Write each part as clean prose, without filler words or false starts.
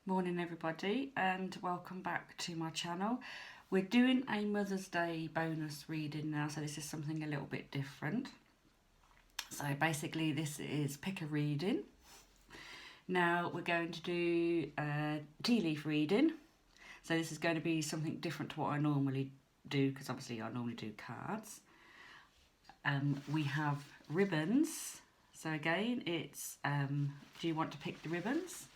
Morning everybody and welcome back to my channel. We're doing a Mother's Day bonus reading now, so this is something a little bit different. So basically this is pick a reading. Now we're going to do a tea leaf reading. So this is going to be something different to what I normally do, because obviously I normally do cards. We have ribbons. So again it's do you want to pick the ribbons?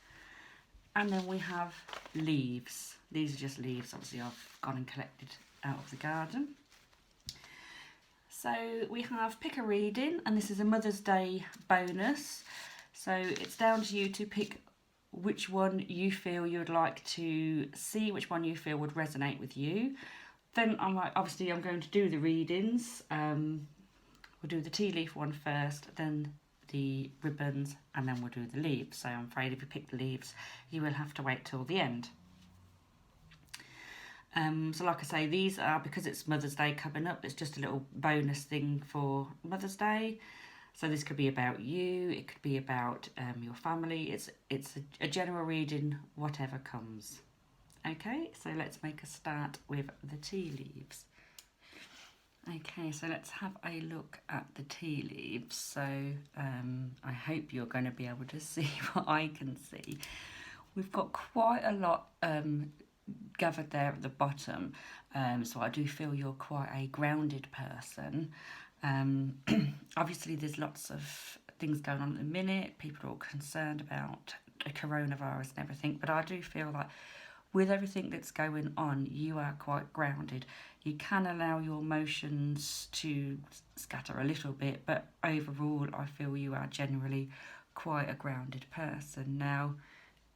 And then we have leaves. These are just leaves, obviously I've gone and collected out of the garden. So we have pick a reading, and this is a Mother's Day bonus. So it's down to you to pick which one you feel you'd like to see, which one you feel would resonate with you. Then I'm going to do the readings. We'll do the tea leaf one first, then the ribbons, and then we'll do the leaves. So I'm afraid if you pick the leaves you will have to wait till the end. So like I say, these are, because it's Mother's Day coming up, it's just a little bonus thing for Mother's Day. So this could be about you, it could be about your family. It's a general reading, whatever comes. Okay, so let's make a start with the tea leaves. Okay, so let's have a look at the tea leaves. So I hope you're going to be able to see what I can see. We've got quite a lot gathered there at the bottom, so I do feel you're quite a grounded person. Obviously there's lots of things going on at the minute. People are all concerned about the coronavirus and everything, but I do feel like with everything that's going on, you are quite grounded. You can allow your emotions to scatter a little bit, but overall I feel you are generally quite a grounded person. Now,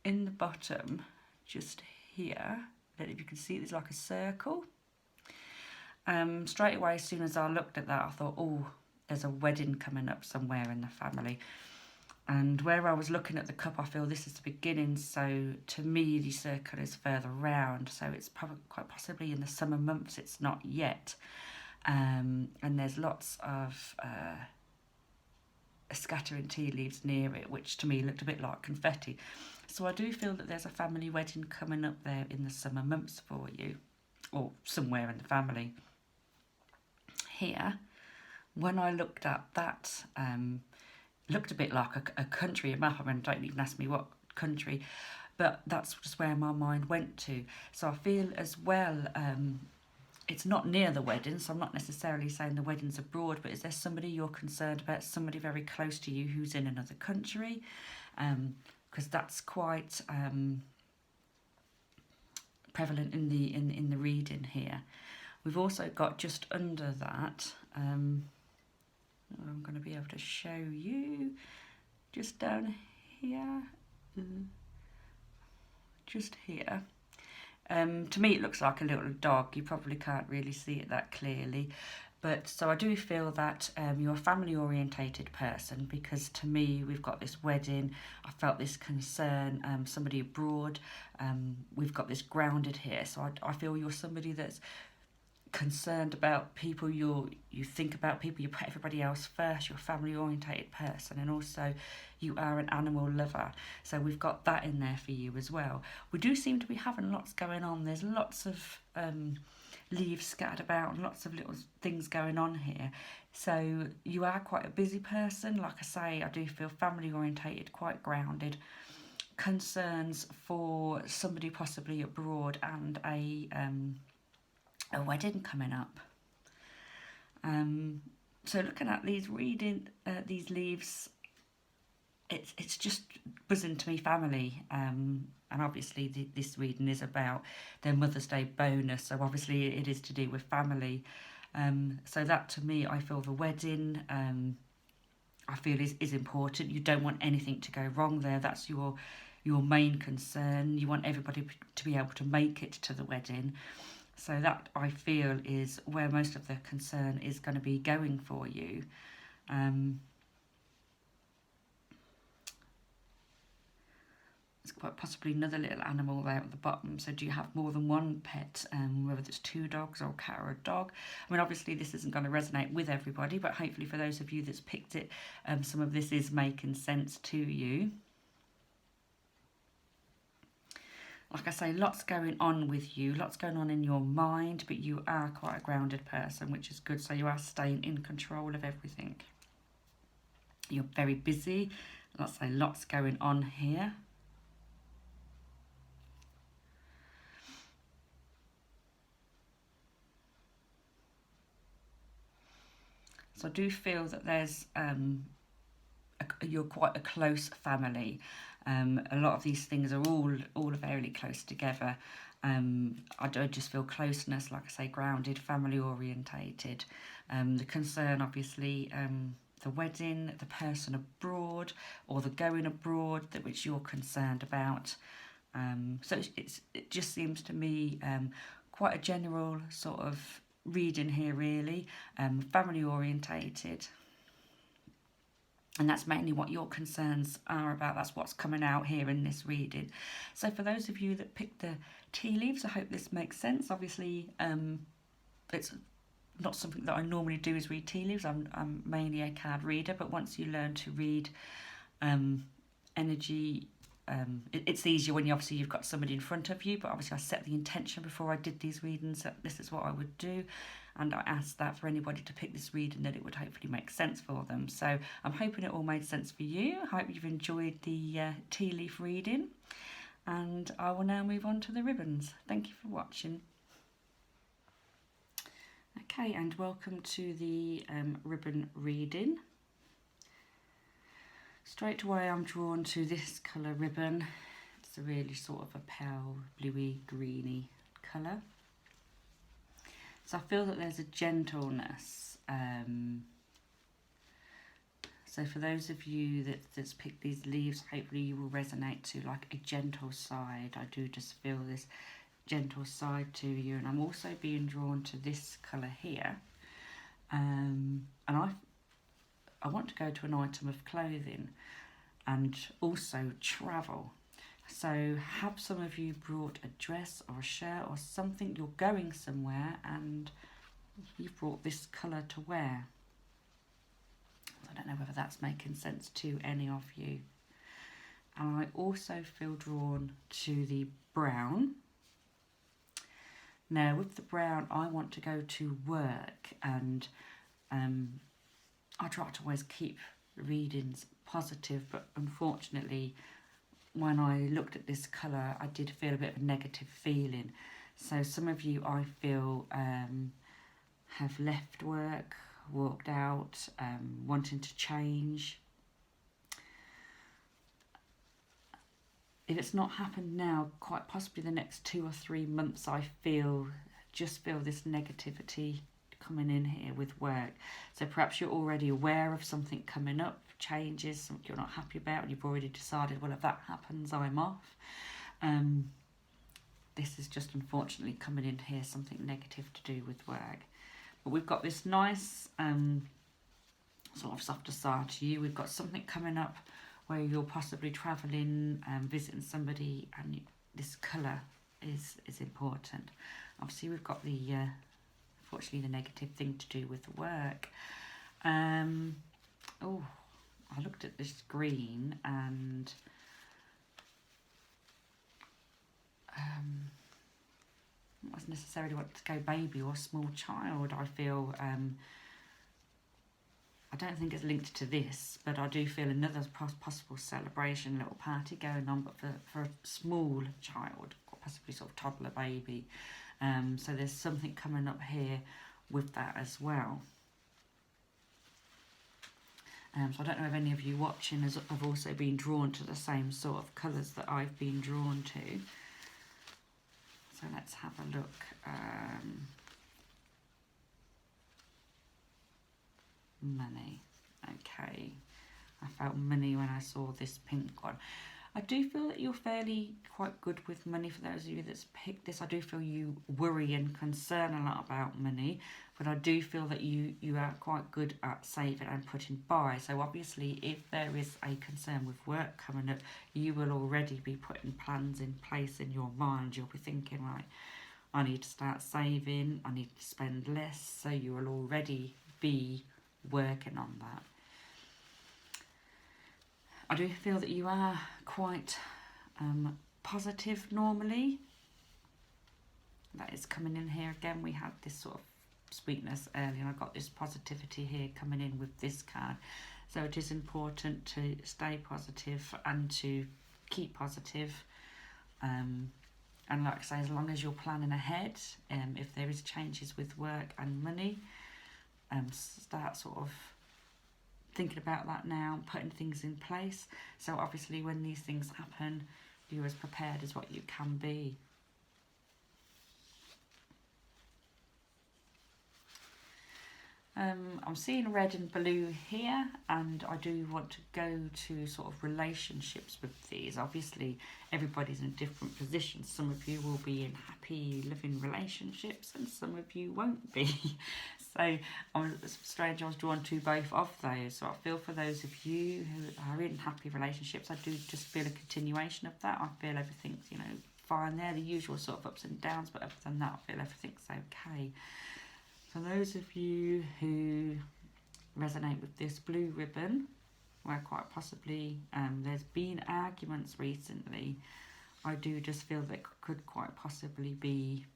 in the bottom, just here, I don't know if you can see, there's like a circle. Straight away, as soon as I looked at that, I thought, oh, there's a wedding coming up somewhere in the family. And where I was looking at the cup, I feel this is the beginning, so to me the circle is further round, so it's probably quite possibly in the summer months, it's not yet. And there's lots of scattering tea leaves near it, which to me looked a bit like confetti. So I do feel that there's a family wedding coming up there in the summer months for you, or somewhere in the family. Here, when I looked at that, looked a bit like a country, a map. I mean, don't even ask me what country, but that's just where my mind went to. So I feel as well, it's not near the wedding, so I'm not necessarily saying the wedding's abroad, but is there somebody you're concerned about, somebody very close to you who's in another country? Because that's quite prevalent in the reading here. We've also got just under that, I'm going to be able to show you just down here, just here. To me it looks like a little dog. You probably can't really see it that clearly, but so I do feel that you're a family orientated person, because to me we've got this wedding, I felt this concern, somebody abroad, we've got this grounded here, so I feel you're somebody that's concerned about people, you think about people, you put everybody else first, you're a family orientated person, and also you are an animal lover, so we've got that in there for you as well. We do seem to be having lots going on. There's lots of leaves scattered about and lots of little things going on here, so you are quite a busy person. Like I say, I do feel family orientated, quite grounded, concerns for somebody possibly abroad, and a wedding coming up. So looking at these leaves, it's just buzzing to me family, and obviously this reading is about their Mother's Day bonus, so obviously it is to do with family. So that to me, I feel the wedding, I feel is important. You don't want anything to go wrong there. That's your main concern. You want everybody to be able to make it to the wedding. So that, I feel, is where most of the concern is going to be going for you. There's quite possibly another little animal there at the bottom. So do you have more than one pet, whether it's 2 dogs or a cat or a dog? I mean, obviously this isn't going to resonate with everybody, but hopefully for those of you that's picked it, some of this is making sense to you. like I say, lots going on with you, lots going on in your mind, but you are quite a grounded person, which is good. So you are staying in control of everything. You're very busy. Let's say lots going on here. So I do feel that there's you're quite a close family. A lot of these things are all fairly close together. I just feel closeness, like I say, grounded, family orientated. The concern, obviously, the wedding, the person abroad, or the going abroad, that which you're concerned about. So it just seems to me quite a general sort of reading here, really, family orientated. And that's mainly what your concerns are about. That's what's coming out here in this reading. So for those of you that picked the tea leaves, I hope this makes sense. Obviously, it's not something that I normally do, is read tea leaves. I'm mainly a card reader, but once you learn to read energy, it's easier when you've got somebody in front of you. But obviously I set the intention before I did these readings that this is what I would do, and I asked that for anybody to pick this reading, that it would hopefully make sense for them. So I'm hoping it all made sense for you. I hope you've enjoyed the tea leaf reading, and I will now move on to the ribbons. Thank you for watching. Okay, and welcome to the ribbon reading. Straight away I'm drawn to this colour ribbon. It's a really sort of a pale bluey greeny colour. So I feel that there's a gentleness. So for those of you that's picked these leaves, hopefully you will resonate to like a gentle side. I do just feel this gentle side to you, and I'm also being drawn to this colour here. And I want to go to an item of clothing and also travel. So have some of you brought a dress or a shirt or something, you're going somewhere and you've brought this colour to wear. I don't know whether that's making sense to any of you. And I also feel drawn to the brown. Now with the brown, I want to go to work, and I try to always keep readings positive, but unfortunately when I looked at this colour I did feel a bit of a negative feeling. So some of you, I feel, have left work, walked out, wanting to change. If it's not happened now, quite possibly the next 2 or 3 months, I just feel this negativity coming in here with work. So perhaps you're already aware of something coming up, changes, something you're not happy about, and you've already decided, well, if that happens, I'm off. This is just unfortunately coming in here, something negative to do with work. But we've got this nice sort of softer side to you. We've got something coming up where you're possibly travelling, visiting somebody, and this colour is important. Obviously we've got the unfortunately the negative thing to do with work. Oh, I looked at this green and not necessarily want to go baby or small child. I feel I don't think it's linked to this, but I do feel another possible celebration, little party going on, but for a small child, or possibly sort of toddler baby. So there's something coming up here with that as well. So I don't know if any of you watching have also been drawn to the same sort of colours that I've been drawn to. So let's have a look. Money. Okay. I felt money when I saw this pink one. I do feel that you're fairly quite good with money. For those of you that's picked this, I do feel you worry and concern a lot about money, but I do feel that you are quite good at saving and putting by. So obviously if there is a concern with work coming up, you will already be putting plans in place in your mind. You'll be thinking, right, I need to start saving, I need to spend less, so you will already be working on that. I do feel that you are quite positive normally. That is coming in here again. We had this sort of sweetness earlier, and I got this positivity here coming in with this card. So it is important to stay positive and to keep positive. And like I say, as long as you're planning ahead, if there is changes with work and money, start sort of thinking about that now, putting things in place. So obviously when these things happen, you're as prepared as what you can be. I'm seeing red and blue here, and I do want to go to sort of relationships with these. Obviously, everybody's in different positions. Some of you will be in happy living relationships, and some of you won't be. So, it's strange I was drawn to both of those. So I feel for those of you who are in happy relationships, I do just feel a continuation of that. I feel everything's, fine there, the usual sort of ups and downs, but other than that, I feel everything's okay. For those of you who resonate with this blue ribbon, where quite possibly there's been arguments recently, I do just feel that could quite possibly be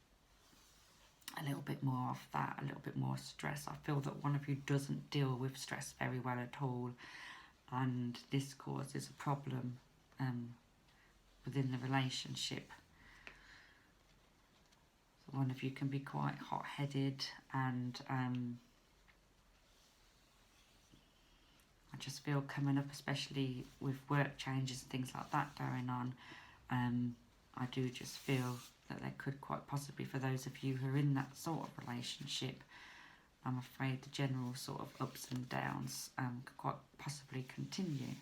a little bit more of that, a little bit more stress. I feel that one of you doesn't deal with stress very well at all, and this causes a problem within the relationship. One of you can be quite hot-headed, and I just feel coming up, especially with work changes and things like that going on, I do just feel that there could quite possibly, for those of you who are in that sort of relationship, I'm afraid the general sort of ups and downs could quite possibly continue.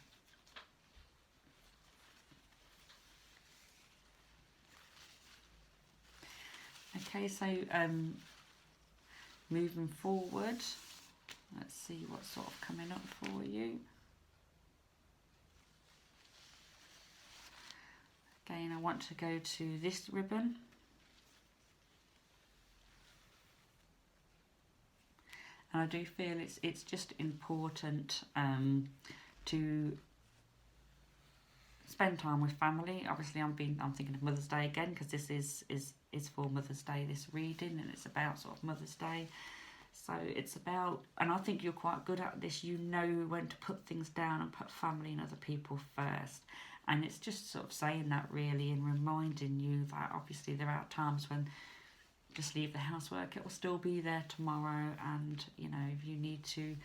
Okay, so moving forward, let's see what's sort of coming up for you. Again, I want to go to this ribbon. And I do feel it's just important to spend time with family. Obviously, I'm thinking of Mother's Day again, because this is for Mother's Day, this reading, and it's about sort of Mother's Day. So it's about, and I think you're quite good at this, you know when to put things down and put family and other people first. And it's just sort of saying that really, and reminding you that obviously there are times when just leave the housework, it will still be there tomorrow, and if you need to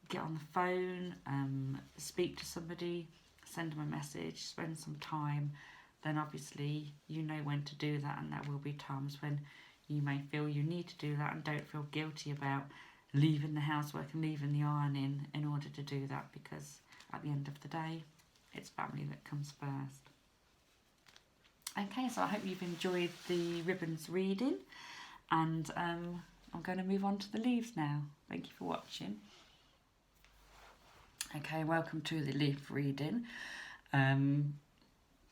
get on the phone, speak to somebody, send them a message, spend some time, then obviously you know when to do that, and there will be times when you may feel you need to do that, and don't feel guilty about leaving the housework and leaving the ironing in order to do that, because at the end of the day, it's family that comes first. Okay, so I hope you've enjoyed the ribbons reading, and I'm going to move on to the leaves now. Thank you for watching. Okay, welcome to the leaf reading.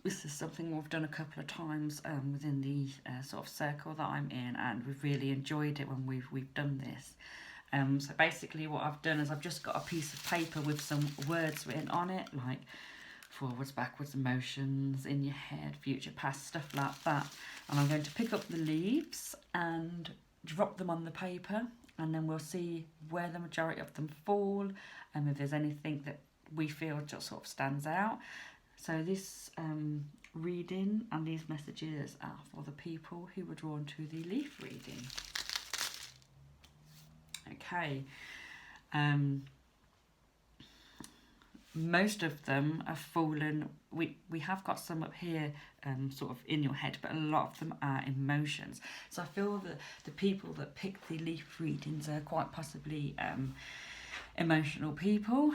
This is something we've done a couple of times within the sort of circle that I'm in, and we've really enjoyed it when we've done this. So basically what I've done is I've just got a piece of paper with some words written on it, like forwards, backwards, emotions, in your head, future, past, stuff like that. And I'm going to pick up the leaves and drop them on the paper, and then we'll see where the majority of them fall, and if there's anything that we feel just sort of stands out. So this reading and these messages are for the people who were drawn to the leaf reading. Okay. Most of them have fallen. We have got some up here sort of in your head, but a lot of them are emotions. So I feel that the people that pick the leaf readings are quite possibly emotional people.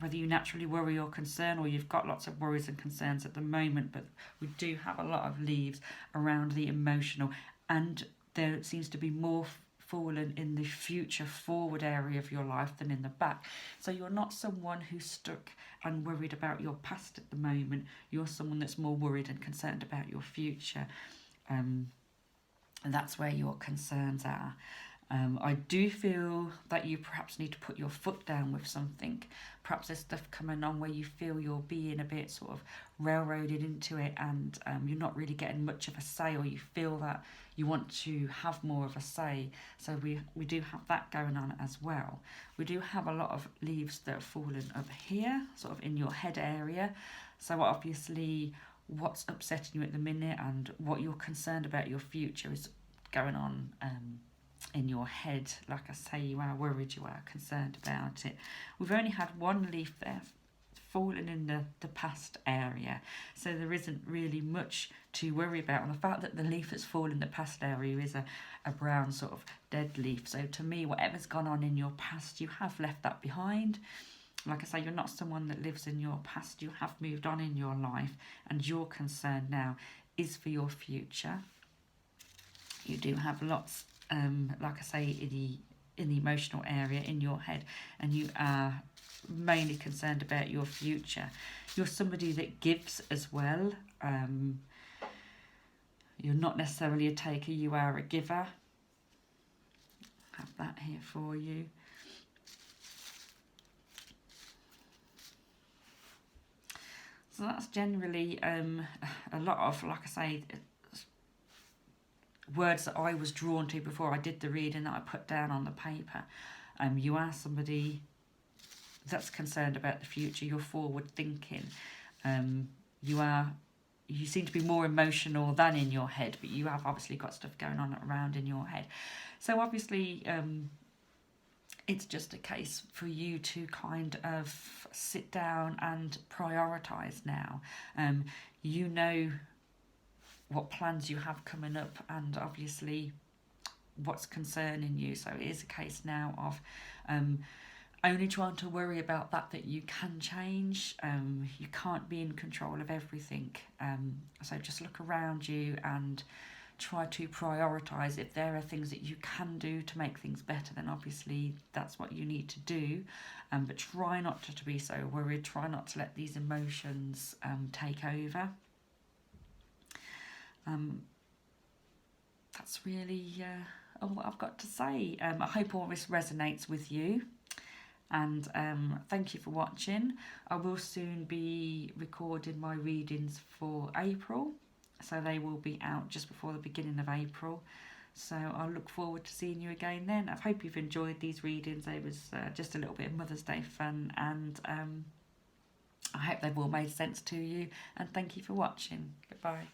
Whether you naturally worry or concern, or you've got lots of worries and concerns at the moment, but we do have a lot of leaves around the emotional, and there seems to be more fallen in the future forward area of your life than in the back. So you're not someone who's stuck and worried about your past at the moment. You're someone that's more worried and concerned about your future. And that's where your concerns are. I do feel that you perhaps need to put your foot down with something. Perhaps there's stuff coming on where you feel you're being a bit sort of railroaded into it, and you're not really getting much of a say, or you feel that you want to have more of a say. So we do have that going on as well. We do have a lot of leaves that are falling up here, sort of in your head area. So obviously what's upsetting you at the minute and what you're concerned about your future is going on in your head. Like I say, you are worried, you are concerned about it. We've only had one leaf there fallen in the past area, so there isn't really much to worry about. And the fact that the leaf that's fallen in the past area is a brown sort of dead leaf, so to me, whatever's gone on in your past, you have left that behind. Like I say, you're not someone that lives in your past. You have moved on in your life, and your concern now is for your future. You do have lots, like I say, in the emotional area in your head, and you are mainly concerned about your future. You're somebody that gives as well. You're not necessarily a taker, you are a giver. Have that here for you. So that's generally a lot of, like I say, words that I was drawn to before I did the reading that I put down on the paper. You are somebody that's concerned about the future. You're forward thinking. You seem to be more emotional than in your head, but you have obviously got stuff going on around in your head. So obviously it's just a case for you to kind of sit down and prioritise now. You know what plans you have coming up, and obviously what's concerning you. So it is a case now of only trying to worry about that you can change. You can't be in control of everything. So just look around you and try to prioritise. If there are things that you can do to make things better, then obviously that's what you need to do. But try not to be so worried. Try not to let these emotions take over. That's really all what I've got to say. I hope all this resonates with you. And thank you for watching. I will soon be recording my readings for April, so they will be out just before the beginning of April. So I'll look forward to seeing you again then. I hope you've enjoyed these readings. It was just a little bit of Mother's Day fun, and I hope they've all made sense to you. And thank you for watching. Goodbye.